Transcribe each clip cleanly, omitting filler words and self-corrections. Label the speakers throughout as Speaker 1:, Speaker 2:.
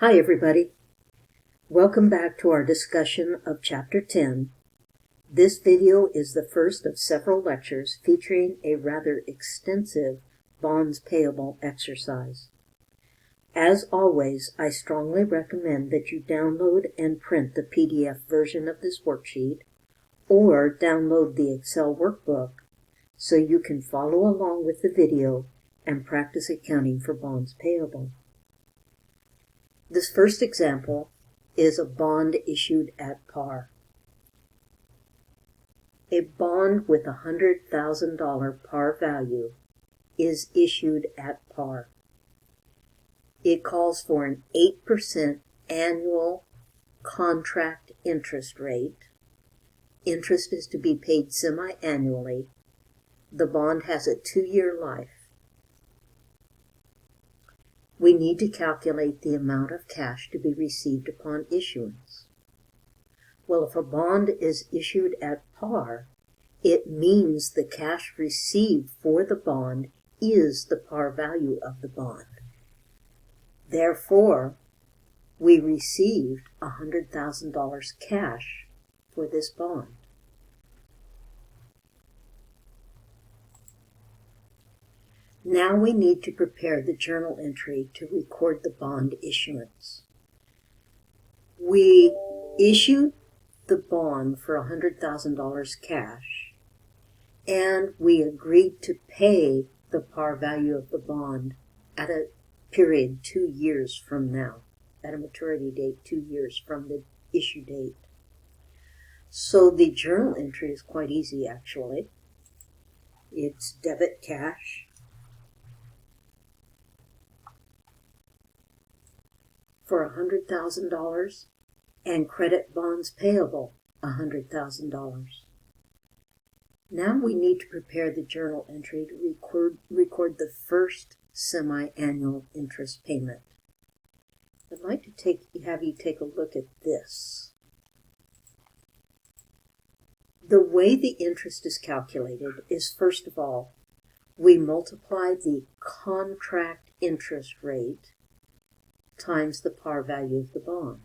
Speaker 1: Hi everybody. Welcome back to our discussion of Chapter 10. This video is the first of several lectures featuring a rather extensive bonds payable exercise. As always, I strongly recommend that you download and print the PDF version of this worksheet or download the Excel workbook so you can follow along with the video and practice accounting for bonds payable. This first example is a bond issued at par. A bond with a $100,000 par value is issued at par. It calls for an 8% annual contract interest rate. Interest is to be paid semi-annually. The bond has a 2-year life. We need to calculate the amount of cash to be received upon issuance. Well, if a bond is issued at par, it means the cash received for the bond is the par value of the bond. Therefore, we received $100,000 cash for this bond. Now we need to prepare the journal entry to record the bond issuance. We issued the bond for $100,000 cash, and we agreed to pay the par value of the bond at a period 2 years from now, at a maturity date 2 years from the issue date. So the journal entry is quite easy, actually. It's debit cash for $100,000 and credit bonds payable $100,000. Now we need to prepare the journal entry to record the first semi-annual interest payment. I'd like to have you take a look at this. The way the interest is calculated is, first of all, we multiply the contract interest rate times the par value of the bond.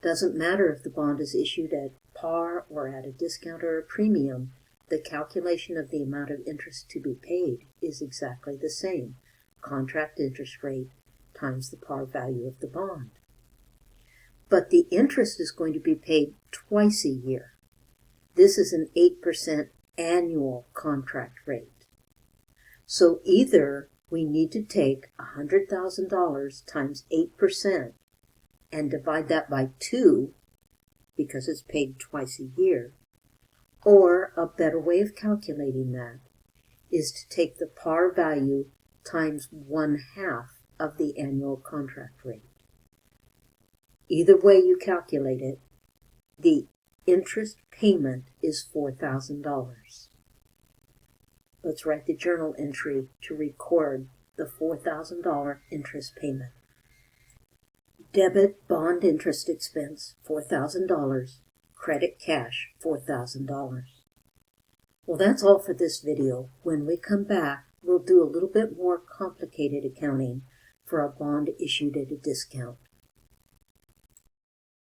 Speaker 1: Doesn't matter if the bond is issued at par or at a discount or a premium, the calculation of the amount of interest to be paid is exactly the same. Contract interest rate times the par value of the bond. But the interest is going to be paid twice a year. This is an 8% annual contract rate. So either we need to take $100,000 times 8% and divide that by 2, because it's paid twice a year, or a better way of calculating that is to take the par value times 1/2 of the annual contract rate. Either way you calculate it, the interest payment is $4,000. Let's write the journal entry to record the $4,000 interest payment. Debit bond interest expense $4,000, credit cash $4,000. Well, that's all for this video. When we come back, we'll do a little bit more complicated accounting for a bond issued at a discount.